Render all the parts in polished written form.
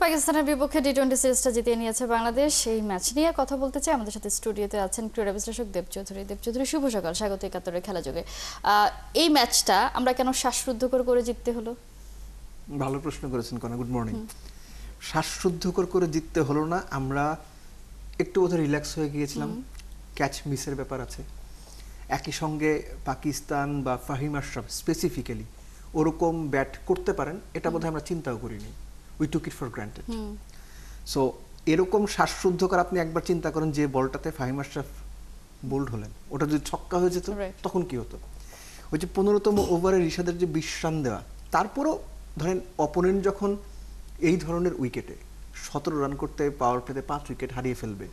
পাকিস্তানের বিপক্ষে টি-20 সিরিজটা জিতিয়ে নিয়েছে বাংলাদেশ। এই ম্যাচ নিয়ে কথা বলতে চাই। আমাদের সাথে স্টুডিওতে আছেন ক্রীড়া বিশ্লেষক দেব চৌধুরী। শুভ সকাল, স্বাগত একাত্তরের খেলা যোগে। এই ম্যাচটা আমরা কেন শ্বাসরুদ্ধকর করে জিততে হলো? ভালো প্রশ্ন করেছেন কনা, গুড মর্নিং। শ্বাসরুদ্ধকর করে জিততে হলো না, আমরা একটু বোধহয় রিল্যাক্স হয়ে গিয়েছিলাম। ক্যাচ মিসের ব্যাপার আছে, একই সঙ্গে পাকিস্তান বা ফাহিম আশরাফ স্পেসিফিক্যালি ওরকম ব্যাট করতে পারেন এটা বোধহয় আমরা চিন্তাও করিনি। We took it for granted. So এরকম শ্বাসরুদ্ধকর আপনি একবার চিন্তা করেন যে বলটাতে ফাহিম আশরাফ বোল্ড হলেন, ওটা যদি ছক্কা হয়ে যেত তখন কি হতো? ওই যে 15তম ওভারে রিশাদের যে বিশ্রাম দেওয়া, তারপরও ধরেন অপোনেন্ট যখন এই ধরনের উইকেটে 17 রান করতে পাওয়ার প্লেতে 5 উইকেট হারিয়ে ফেলবে,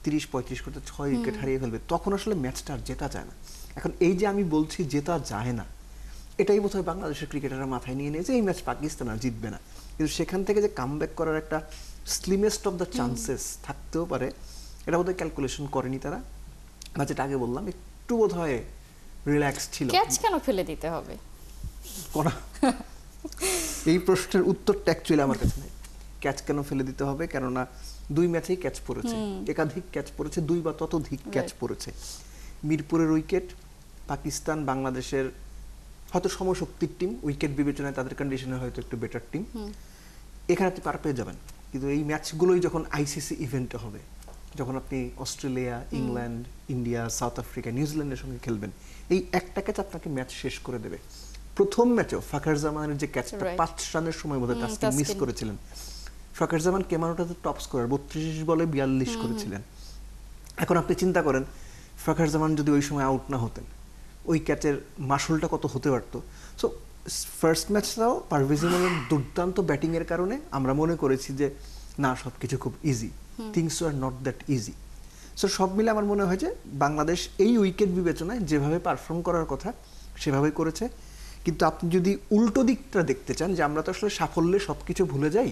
30-35 করতে 6 উইকেট হারিয়ে ফেলবে, তখন আসলে ম্যাচটা আর জেতা যায় না। এখন এই যে আমি বলছি জেতা যায় না, এটাই বোধহয় বাংলাদেশের ক্রিকেটাররা মাথায় নিয়ে নিয়েছে এই ম্যাচ পাকিস্তান আর জিতবে না। কিন্তু সেখান থেকে যে কামব্যাক করার একটা স্লিমেস্ট অফ দ্য চান্সেস থাকতেও পারে, এটা বোধহয় ক্যালকুলেশন করেনি তারা। বা যেটা আগে বললাম, একটু বোধহয় রিল্যাক্স ছিল। ক্যাচ কেন ফেলে দিতে হবে? এই প্রশ্নের উত্তরটা অ্যাকচুয়ালি আমার কাছে নেই। ক্যাচ কেন ফেলে দিতে হবে? কেননা 2 ম্যাচেই ক্যাচ পড়েছে, একাধিক ক্যাচ পড়েছে, 2 বা ততোধিক ক্যাচ পড়েছে। মিরপুরের উইকেট, পাকিস্তান বাংলাদেশের হয়তো সমশক্তির টিম, উইকেট বিবেচনায় তাদের কন্ডিশনে হয়তো একটু বেটার টিম, এখানে আপনি পার পেয়ে যাবেন। কিন্তু এই ম্যাচগুলোই যখন আইসিসি ইভেন্টে হবে, যখন আপনি Australia, England, India, south Africa, নিউজিল্যান্ডের সঙ্গে খেলবেন, এই একটা ক্যাচ আপনাকে ম্যাচ শেষ করে দেবে। প্রথম ম্যাচেও ফাখার জামানের যে ক্যাচটা 5 রানের সময় বোধহয় তাসকিন মিস করেছিলেন, ফাখার জামান কেমানোটাতে টপ স্কোরার, 32 বলে 42 করেছিলেন। এখন আপনি চিন্তা করেন ফাখার জামান যদি ওই সময় আউট না হতেন, ওই ক্যাচের মাসুলটা কত হতে পারতো। সো ফার্স্ট ম্যাচটাও পারভেজ ইমরানের দুর্দান্ত ব্যাটিংয়ের কারণে আমরা মনে করেছি যে না, সব কিছু খুব easy, things are not that easy. So সব মিলে আমার মনে হয় যে বাংলাদেশ এই উইকেট বিবেচনায় যেভাবে পারফর্ম করার কথা সেভাবেই করেছে। কিন্তু আপনি যদি উল্টো দিকটা দেখতে চান, যে আমরা তো আসলে সাফল্যে সব কিছু ভুলে যাই,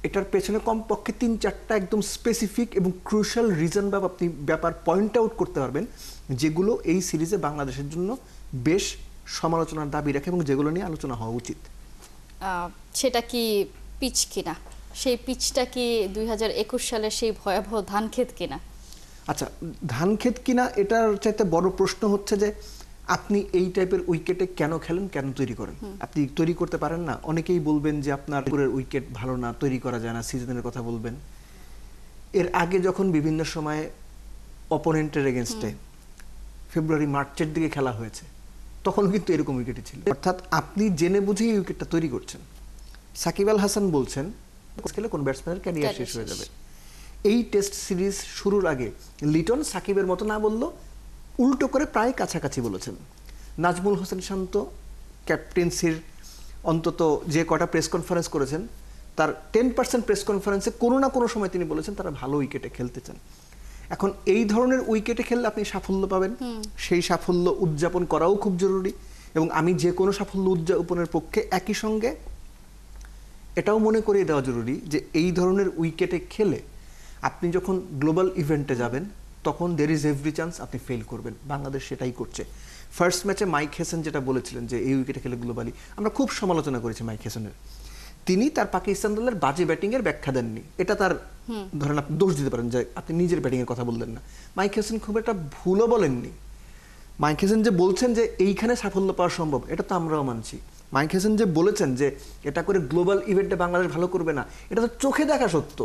এটার পেছনে কমপক্ষে 3-4টা একদম স্পেসিফিক এবং ক্রুশাল রিজন বা আপনি ব্যাপার পয়েন্ট আউট করতে পারবেন, যেগুলো এই সিরিজে বাংলাদেশের জন্য বেশ সমালোচনার দাবি রাখে এবং যেগুলো নিয়ে আলোচনা হওয়া উচিত। সেটা কি পিচ কিনা? সেই পিচটা কি 2021 সালের সেই ভয়াবহ ধানক্ষেত কিনা? আচ্ছা, ধানক্ষেত কিনা এটার চাইতে বড় প্রশ্ন হচ্ছে যে আপনি এই টাইপের উইকেটে কেন খেলেন, কেন তৈরি করেন? আপনি তৈরি করতে পারেন না। অনেকেই বলবেন যে আপনার উইকেট ভালো না, তৈরি করা যায় না, সিজনের কথা বলবেন। এর আগে যখন বিভিন্ন সময়ে অপোনেন্টের এগেনস্টে ফেব্রুয়ারি মার্চের দিকে খেলা হয়েছে, তখনও কিন্তু এরকম উইকেটই ছিল। অর্থাৎ আপনি জেনে বুঝেই এই উইকেটটা তৈরি করছেন। সাকিব আল হাসান বলছেন খেলে কোন ব্যাটসম্যানের ক্যারিয়ার শেষ হয়ে যাবে। এই টেস্ট সিরিজ শুরুর আগে লিটন সাকিবের মতো না বললো, উল্টো করে প্রায় কাছাকাছি বলেছেন। নাজমুল হোসেন শান্ত ক্যাপ্টেন্সির অন্তত যে কটা প্রেস কনফারেন্স করেছেন, তার 10% প্রেস কনফারেন্সে কোনো না কোনো সময় তিনি বলেছেন তারা ভালো উইকেটে খেলতে চান। এখন এই ধরনের উইকেটে খেললে আপনি সাফল্য পাবেন, সেই সাফল্য উদযাপন করাও খুব জরুরি। এবং আমি যে কোনো সাফল্য উদযাপনের পক্ষে, একই সঙ্গে এটাও মনে করিয়ে দেওয়া জরুরি যে এই ধরনের উইকেটে খেলে আপনি যখন গ্লোবাল ইভেন্টে যাবেন, তখন দের ইজ এভরি চান্স আপনি ফেল করবেন। বাংলাদেশ সেটাই করছে। ফার্স্ট ম্যাচে মাইক হেসন যেটা বলেছিলেন যে এই উইকেটে খেলে গ্লোবালি, আমরা খুব সমালোচনা করেছি মাইক হেসনের। তিনি তার পাকিস্তান দলের বাজে ব্যাটিংয়ের ব্যাখ্যা দেননি, এটা তার ধরেন আপনি দোষ দিতে পারেন যে আপনি নিজের ব্যাটিংয়ের কথা বললেন না। মাইক হেসন খুব একটা ভুলও বলেননি। মাইক হেসন যে বলছেন যে এইখানে সাফল্য পাওয়া সম্ভব, এটা তো আমরাও মানছি। মাইক হেসন যে বলেছেন যে এটা করে গ্লোবাল ইভেন্টে বাংলাদেশ ভালো করবে না, এটা তো চোখে দেখা সত্য।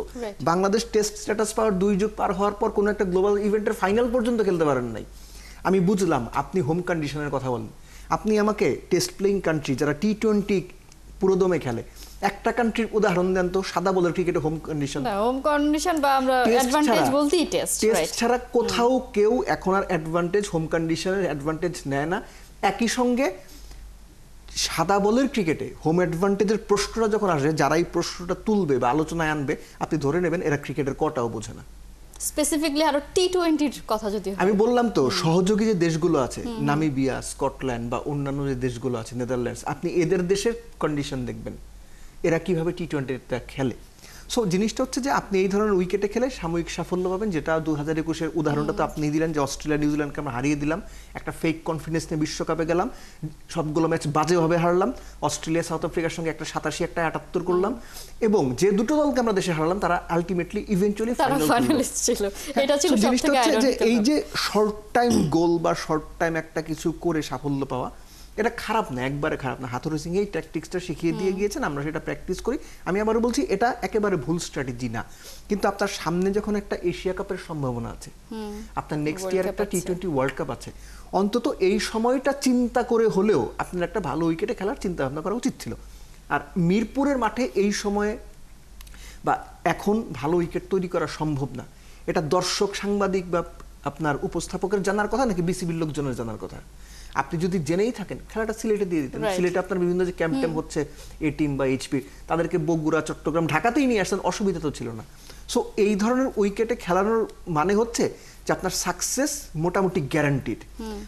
বাংলাদেশ টেস্ট স্ট্যাটাস পাওয়ার 2 যুগ পার হওয়ার পর কোনো একটা গ্লোবাল ইভেন্টের ফাইনাল পর্যন্ত খেলতে পারেন নাই। আমি বুঝলাম আপনি হোম কন্ডিশনের কথা বলেন, আপনি আমাকে টেস্ট প্লেইং কান্ট্রি যারা টি-20 পুরোদমে খেলে একটা কান্ট্রির উদাহরণ দেন তো, সাদা বলের ক্রিকেটে হোম কন্ডিশন বা আমরা অ্যাডভান্টেজ বলতেই টেস্ট ছাড়া কোথাও কেউ এখন আর অ্যাডভান্টেজ, হোম কন্ডিশনের অ্যাডভান্টেজ নেয় না। একই সঙ্গে সাদা বলের ক্রিকেটে হোম অ্যাডভান্টেজের প্রশ্নটা যখন আসে, যারা এই প্রশ্নটা তুলবে বা আলোচনায় আনবে, আপনি ধরে নেবেন এরা ক্রিকেটের কটাও বোঝে না। স্পেসিফিকলি আরো টি-20 কথা যদি আমি বললাম তো, সহযোগী যে দেশগুলো আছে, নামিবিয়া, স্কটল্যান্ড বা অন্যান্য যে দেশগুলো আছে, নেদারল্যান্ডস, আপনি এদের দেশের কন্ডিশন দেখবেন, এরা কিভাবে টি-20টা খেলে। সো জিনিসটা হচ্ছে যে আপনি এই ধরনের উইকেটে খেলে সাময়িক সাফল্য পাবেন, যেটা 2021-এর উদাহরণটা তো আপনি দিলেন যে অস্ট্রেলিয়া নিউজিল্যান্ডকে আমরা হারিয়ে দিলাম, একটা ফেক কনফিডেন্স নিয়ে বিশ্বকাপে গেলাম, সবগুলো ম্যাচ বাজেভাবে হারলাম, অস্ট্রেলিয়া সাউথ আফ্রিকার সঙ্গে একটা 87 একটা 78 করলাম, এবং যে দুটো দলকে আমরা দেশে হারালাম তারা আলটিমেটলি ইভেন্চুয়ালি ফাইনালিস্ট ছিল। এটা ছিল জিনিসটা সবথেকে হচ্ছে যে আইরনিক। এই যে শর্ট টাইম গোল বা শর্ট টাইম একটা কিছু করে সাফল্য পাওয়া, এটা খারাপ না, একবারে খারাপ না। হাথুরু সিং এই ট্যাকটিক্সটা শিখিয়ে দিয়ে গিয়েছেন, আমরা সেটা প্র্যাকটিস করি। আমি আবারও বলছি এটা একেবারে ভুল স্ট্র্যাটেজি না, কিন্তু আপনার সামনে যখন একটা এশিয়া কাপের সম্ভাবনা আছে, আপনার নেক্সট ইয়ার একটা টি-20 ওয়ার্ল্ড কাপ আছে, অন্তত এই সময়টা চিন্তা করে হলেও আপনার একটা ভালো উইকেটে খেলার চিন্তা ভাবনা করা উচিত ছিল। আর মিরপুরের মাঠে এই সময়ে বা এখন ভালো উইকেট তৈরি করা সম্ভব না, এটা দর্শক সাংবাদিক বা আপনার উপস্থাপকের জানার কথা নাকি বিসিবির লোকজনের জানার কথা? আপনি যদি জেনেই থাকেন খেলাটা সিলেটে দিয়ে দিতেন। সিলেটে আপনার বিভিন্ন যে ক্যাম্প ট্যাম্প হচ্ছে এ টিম বা এইচপি, তাদেরকে বগুড়া, চট্টগ্রাম, ঢাকাতেই নিয়ে আসতেন, অসুবিধা তো ছিল না। সো এই ধরনের উইকেটে খেলানোর মানে হচ্ছে যে আপনার সাকসেস মোটামুটি গ্যারান্টিড।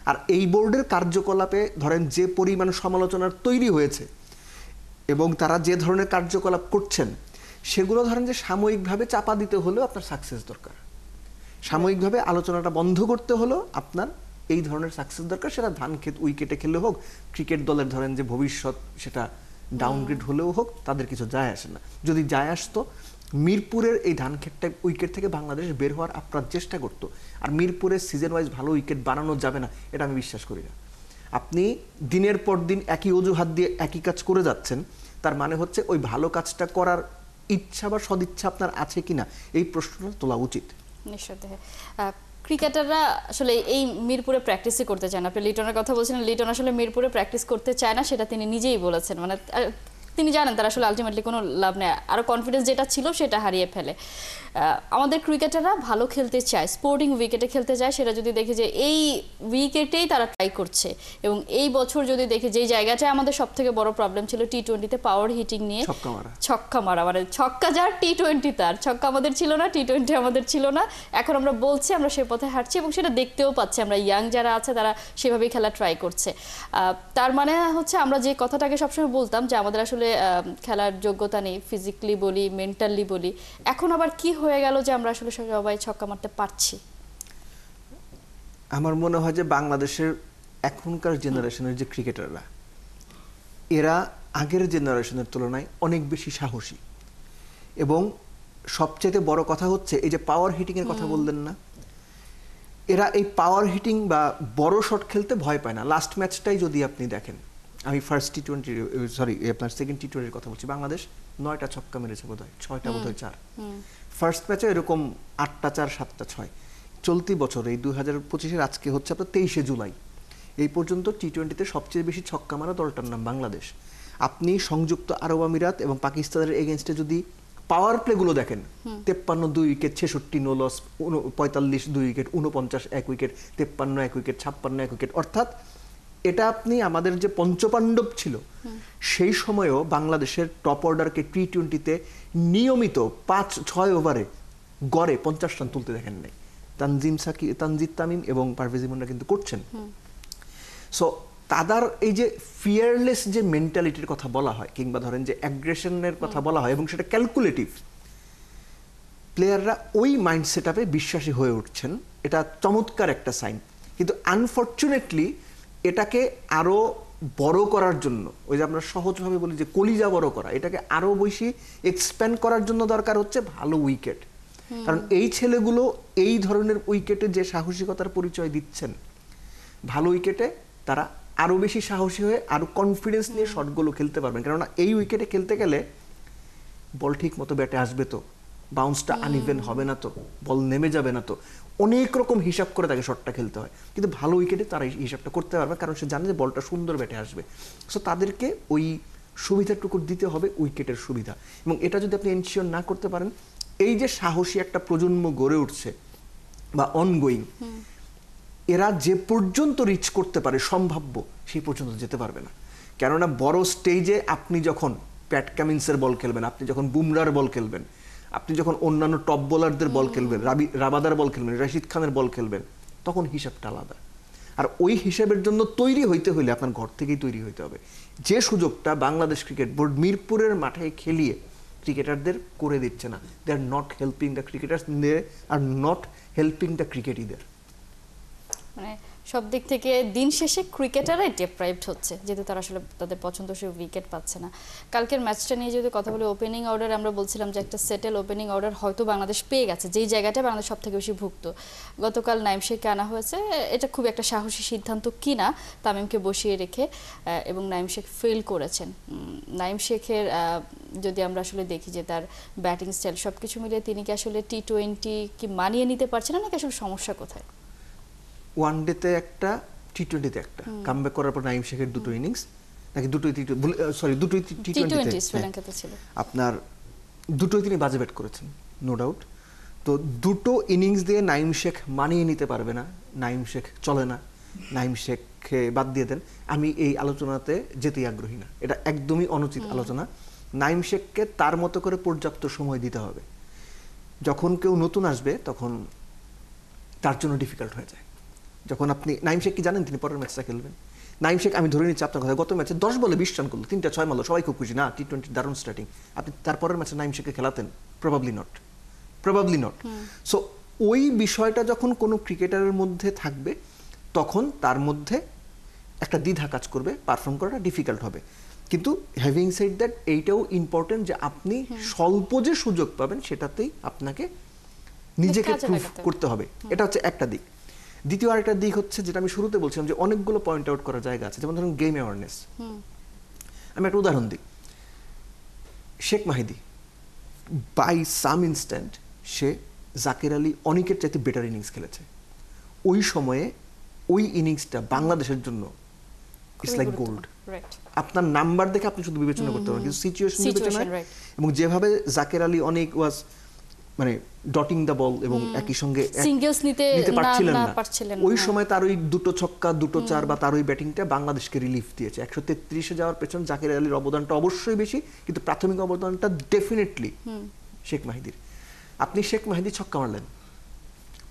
আর এই বোর্ডের কার্যকলাপে ধরেন যে পরিমাণ সমালোচনার তৈরি হয়েছে এবং তারা যে ধরনের কার্যকলাপ করছেন, সেগুলো ধরেন যে সাময়িকভাবে চাপা দিতে হলেও আপনার সাকসেস দরকার, সাময়িকভাবে আলোচনাটা বন্ধ করতে হলেও আপনার এই ধরনের সাকসেস দরকার। সেটা ধানক্ষেত উইকেটে খেলে হোক, ক্রিকেট দলের ধরেন যে ভবিষ্যৎ সেটা ডাউনগ্রেড হলেও হোক, তাদের কিছু যায় আসে না। যদি যায় আসতো, মিরপুরের এই ধানক্ষেতটা উইকেট থেকে বাংলাদেশ বের হওয়ার আপ্রাণ চেষ্টা করতো। আর মিরপুরের সিজন ওয়াইজ ভালো উইকেট বানানো যাবে না, এটা আমি বিশ্বাস করি না। আপনি দিনের পর দিন একই অজুহাত দিয়ে একই কাজ করে যাচ্ছেন, তার মানে হচ্ছে ওই ভালো কাজটা করার ইচ্ছা বা সদিচ্ছা আপনার আছে কিনা, এই প্রশ্নটা তোলা উচিত। নিশ্চয়ই। ক্রিকেটাররা আসলে এই মিরপুরে প্র্যাকটিসই করতে চায় না। আপনি লিটনের কথা বলছিলেন, লিটন আসলে মিরপুরে প্র্যাকটিস করতে চায় না, সেটা তিনি নিজেই বলেছেন। মানে তিনি জানেন তার আসলে আলটিমেটলি কোনো লাভ নেই, আরও কনফিডেন্স যেটা ছিল সেটা হারিয়ে ফেলে। আমাদের ক্রিকেটাররা ভালো খেলতে চায়, স্পোর্টিং উইকেটে খেলতে চায়। সেটা যদি দেখি যে এই উইকেটেই তারা ট্রাই করছে, এবং এই বছর যদি দেখি যেই জায়গাটায় আমাদের সব থেকে বড় প্রবলেম ছিল টি-20-তে পাওয়ার হিটিং নিয়ে, ছক্কা মারা, মানে ছক্কা যার টি-20 তার, ছক্কা আমাদের ছিল না, টি-20 আমাদের ছিল না। এখন আমরা বলছি আমরা সেই পথে হাঁটছি, এবং সেটা দেখতেও পাচ্ছি। আমরা ইয়াং যারা আছে তারা সেভাবেই খেলা ট্রাই করছে। তার মানে হচ্ছে আমরা যে কথাটাকে সবসময় বলতাম যে আমাদের আসলে খেলার যোগ্যতা নেই, ফিজিক্যালি বলি, মেন্টালি বলি, এখন আবার কি হয়ে গেল যে আমরা আসলে সবাই ছক্কা মারতে পারছি? আমার মনে হয় যে বাংলাদেশের এখনকার জেনারেশনের যে ক্রিকেটাররা, এরা আগের জেনারেশনের তুলনায় অনেক বেশি সাহসী, এবং সবচেয়ে বড় কথা হচ্ছে এই যে পাওয়ার হিটিং এর কথা বললেন না, এরা এই পাওয়ার হিটিং বা বড় শট খেলতে ভয় পায় না। লাস্ট ম্যাচটাই যদি আপনি দেখেন, আমি ফার্স্ট টি-20 আপনার সেকেন্ড টি-20-এর কথা বলছি, বাংলাদেশ 9টা ছক্কা মেরেছে বোধহয়, 6টা বোধহয় 4। ফার্স্ট ম্যাচে এরকম 8টা 4, 7টা 6। চলতি বছর এই 2025-এর আজকে হচ্ছে আপনার 23শে জুলাই, এই পর্যন্ত টি-20-তে সবচেয়ে বেশি ছক্কা মারা দলটার নাম বাংলাদেশ। আপনি সংযুক্ত আরব আমিরাত এবং পাকিস্তানের এগেনস্টে যদি পাওয়ার প্লেগুলো দেখেন, 53 2 wicket, 66 no loss, 45 2 wicket, 49 1 wicket, 53 1 wicket, 56 1 wicket. অর্থাৎ এটা আপনি আমাদের যে পঞ্চপাণ্ডব ছিল সেই সময়েও বাংলাদেশের টপ অর্ডারকে টি-20-তে নিয়মিত 5-6 ওভারে গড়ে 50 রান তুলতে দেখেন নাই। তানজিদ তামিম এবং পারভেজ ইমনরা কিন্তু করছেন। সো তাদের এই যে ফিয়ারলেস যে মেন্টালিটির কথা বলা হয়, কিংবা ধরেন যে অ্যাগ্রেশনের কথা বলা হয়, এবং সেটা ক্যালকুলেটিভ, প্লেয়াররা ওই মাইন্ডসেট আপে বিশ্বাসী হয়ে উঠছেন, এটা চমৎকার একটা সাইন। কিন্তু আনফরচুনেটলি এটাকে আরো বড় করার জন্য, ওই যে আমরা সহজভাবে বলি যে কলিজা বড় করা, এটাকে আরো বেশি এক্সপ্যান্ড করার জন্য দরকার হচ্ছে ভালো উইকেট। কারণ এই ছেলেগুলো এই ধরনের উইকেটে যে সাহসিকতার পরিচয় দিচ্ছেন, ভালো উইকেটে তারা আরো বেশি সাহসী হয়ে আরো কনফিডেন্স নিয়ে শটগুলো খেলতে পারবেন। কেননা এই উইকেটে খেলতে গেলে বল ঠিক মতো ব্যাটে আসবে তো, বাউন্সটা আনইভেন হবে না তো, বল নেমে যাবে না তো, অনেক রকম হিসাব করে তাকে শটটা খেলতে হয়। কিন্তু ভালো উইকেটে তারা এই হিসাবটা করতে পারবে, কারণ সে জানে যে বলটা সুন্দর ব্যাটে আসবে। সো তাদেরকে ওই সুবিধাটুকু দিতে হবে, উইকেটের সুবিধা। এবং এটা যদি আপনি এনশিওর না করতে পারেন, এই যে সাহসী একটা প্রজন্ম গড়ে উঠছে বা অনগোয়িং, এরা যে পর্যন্ত রিচ করতে পারে সম্ভাব্য, সেই পর্যন্ত যেতে পারবে না। কেননা বড় স্টেজে আপনি যখন প্যাট কামিন্সের বল খেলবেন, আপনি যখন বুমরার বল খেলবেন, আপনি যখন অন্যান্য টপ বোলারদের বল খেলবেন, রাবাদার বল খেলবেন, রাশিদ খানের বল খেলবেন, তখন হিসাবটা আলাদা। আর ওই হিসাবের জন্য তৈরি হইতে হলে আপনার ঘর থেকেই তৈরি হইতে হবে। যে সুযোগটা বাংলাদেশ ক্রিকেট বোর্ড মিরপুরের মাঠে খেলিয়ে ক্রিকেটারদের করে দিচ্ছে না। They are not helping the cricketers, they are not helping the cricket either. মানে সব দিক থেকে দিন শেষে ক্রিকেটাররাই ডেপ্রাইভড হচ্ছে, যেহেতু তারা আসলে তাদের পছন্দসই উইকেট পাচ্ছে না। কালকের ম্যাচটা নিয়ে যদি কথা বলি, ওপেনিং অর্ডার আমরা বলছিলাম যে একটা সেটেল ওপেনিং অর্ডার হয়তো বাংলাদেশ পেয়ে গেছে, যেই জায়গাটা বাংলাদেশ সব থেকে বেশি ভুগত। গতকাল নাইম শেখকে আনা হয়েছে, এটা খুব একটা সাহসী সিদ্ধান্ত কিনা তামিমকে বসিয়ে রেখে, এবং নাইম শেখ ফেল করেছেন। নাইম শেখের যদি আমরা আসলে দেখি যে তার ব্যাটিং স্টাইল সব কিছু মিলিয়ে তিনি কি আসলে টি-20 কি মানিয়ে নিতে পারছেন না, নাকি আসলে সমস্যা কোথায়? ওয়ান ডেতে একটা, টি-20তে একটা, কামব্যাক করার পর নাইম শেখের দুটো ইনিংস, নাকি দুটোই দুটোই টি-20 শ্রীলঙ্কাতে ছিল, আপনার দুটোই তিনি বাজে ব্যাট করেছেন, নো ডাউট। তো দুটো ইনিংস দিয়ে নাইম শেখ মানিয়ে নিতে পারবে না, নাইম শেখ চলে না, নাইম শেখকে বাদ দিয়ে দেন, আমি এই আলোচনাতে যেতেই আগ্রহী না, এটা একদমই অনুচিত আলোচনা। নাইম শেখকে তার মতো করে পর্যাপ্ত সময় দিতে হবে। যখন কেউ নতুন আসবে তখন তার জন্য ডিফিকাল্ট হয়ে যায়। যখন আপনি নাইম শেখ কি জানেন তিনি পরের ম্যাচটা খেলবেন? নাইম শেখ, আমি ধরে নিচ্ছি আপনার কথা, গত ম্যাচে 10 বলে 20 রান করলো, 3টা 6 মারলো, সবাই খুব খুশি, না টি-20 দারুণ স্টার্টিং। আপনি তারপরের ম্যাচে নাইম শেখকে খেলাতেন? Probably not. সো ওই বিষয়টা যখন কোনো ক্রিকেটারের মধ্যে থাকবে, তখন তার মধ্যে একটা দ্বিধা কাজ করবে, পারফর্ম করাটা ডিফিকাল্ট হবে। কিন্তু হ্যাভিং সেড দ্যাট, এইটাও ইম্পর্টেন্ট যে আপনি স্বল্প যে সুযোগ পাবেন সেটাতেই আপনাকে নিজেকে প্রুভ করতে হবে। এটা হচ্ছে একটা দিক। দ্বিতীয় আরেকটা দিক হচ্ছে, যেটা আমি শুরুতে বলছিলাম, যে অনেকগুলো পয়েন্ট আউট করার জায়গা আছে, যেমন ধরুন গেম অ্যাওয়ারনেস। আমি একটা উদাহরণ দিই, Sheikh Mahedi by some instant সে জাকের আলী অনেকের চাইতে বেটার ইনিংস খেলেছে। ওই সময়ে ওই ইনিংসটা বাংলাদেশের জন্য ইটস লাইক গোল্ড। আপনার নাম্বার দেখে আপনি শুধু বিবেচনা করতে পারেন, কিন্তু সিচুয়েশন বিবেচনায়, এবং যেভাবে জাকের আলী অনেক ওয়াজ মানে ডটিং দ্য বল এবং একই সঙ্গে সিঙ্গেলস নিতে পারছিলেন না, ওই হ্যাঁ। সময় তার ওই দুটো ছক্কা, দুটো চার বা তার ওই ব্যাটিংটা বাংলাদেশকে রিলিফ দিয়েছে। 133-এ যাওয়ার পেছন জাকের আলীর অবদানটা অবশ্যই বেশি, কিন্তু প্রাথমিক অবদানটা ডেফিনেটলি শেখ মাহিদির। আপনি শেখ মাহিদি ছক্কা মারলেন,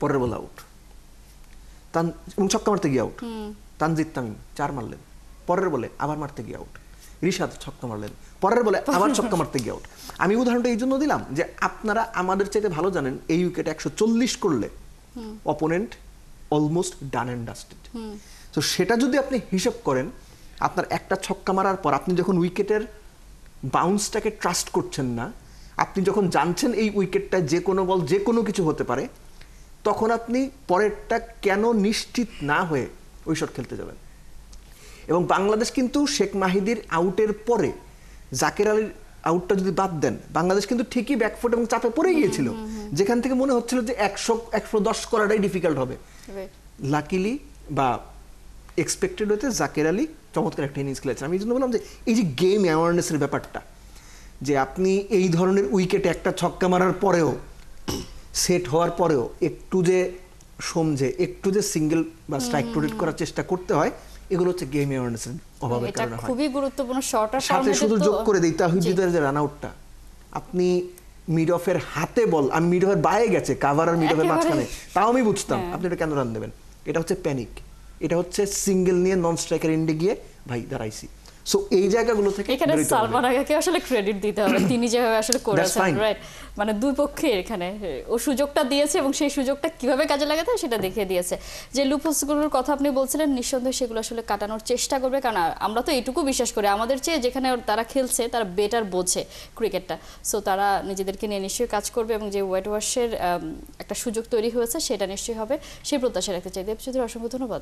পরের বল আউট, এবং ছক্কা মারতে গিয়ে আউট। তানজিদ তামিম 4 মারলেন, পরের বলে আবার মারতে গিয়ে আউট। রিশাদ ছক্কা মারলেন, পরের বলে আবার ছক্কা মারতে গিয়ে আউট। আমি উদাহরণটা এই জন্য দিলাম যে আপনারা আমাদের চাইতে ভালো জানেন এই উইকেটে 140 করলে opponent almost done and dusted. তো সেটা যদি আপনি হিসাব করেন, আপনার একটা ছক্কা মারার পর আপনি যখন উইকেটের বাউন্সটাকে ট্রাস্ট করছেন না, আপনি যখন জানছেন এই উইকেটটা যে কোনো বল যে কোনো কিছু হতে পারে, তখন আপনি পরেরটা কেন নিশ্চিত না হয়ে ওই শট খেলতে যাবেন? এবং বাংলাদেশ কিন্তু শেখ মাহিদির আউটের পরে জাকের আলীর আউটটা যদি বাদ দেন, বাংলাদেশ কিন্তু ঠিকই ব্যাকফুট এবং চাপে পড়ে গিয়েছিল, যেখান থেকে মনে হচ্ছিল যে 110 করাটাই ডিফিকাল্ট হবে। লাকিলি বা এক্সপেক্টেড হতে জাকের আলী চমৎকার একটা ইনিংস খেলেছেন। আমি এই জন্য বললাম যে এই যে গেম অ্যাওয়ারনেসের ব্যাপারটা, যে আপনি এই ধরনের উইকেটে একটা ছক্কা মারার পরেও, সেট হওয়ার পরেও একটু যে সমঝে, একটু যে সিঙ্গেল বা স্ট্রাইক রোটেট করার চেষ্টা করতে হয়, এগুলো হচ্ছে গেম অ্যাওয়ারনেসের অভাবের কারণে হয়। খুবই গুরুত্বপূর্ণ শর্টার সাথে শুধু যোগ করে দিই তাহিদের যে রান আউটটা, আপনি মিড অফের হাতে বল, আমি মিড অফের বাইরে গেছে, কাভার আর মিড অফের মাঝখানে, তাও আমি বুঝতাম আপনি এটা কেন রান দেবেন। এটা হচ্ছে প্যানিক, এটা হচ্ছে সিঙ্গেল নিয়ে নন স্ট্রাইকার এন্ডে গিয়ে ভাই দাঁড়াইছি। সো এই জায়গাগুলো থেকে এখানে সালমান আগাকে আসলে ক্রেডিট দিতে হবে, তিনি যেভাবে আসলে করেছেন, রাইট? মানে দুই পক্ষে এখানে ও সুযোগটা দিয়েছে এবং সেই সুযোগটা কিভাবে কাজে লাগাতে হয় সেটা দেখিয়ে দিয়েছে। যে লুপহোলসগুলোর কথা আপনি বলছিলেন, নিঃসন্দেহে সেগুলো আসলে কাটানোর চেষ্টা করবে, কারণ আমরা তো এইটুকু বিশ্বাস করি আমাদের চেয়ে যেখানে তারা খেলছে তারা বেটার বোঝে ক্রিকেটটা। সো তারা নিজেদেরকে নিয়ে নিশ্চয়ই কাজ করবে, এবং যে হোয়াইট ওয়াশের একটা সুযোগ তৈরি হয়েছে সেটা নিশ্চয়ই হবে, সেই প্রত্যাশা রাখতে চাই। দেবচৌধুরী, অসংখ্য ধন্যবাদ।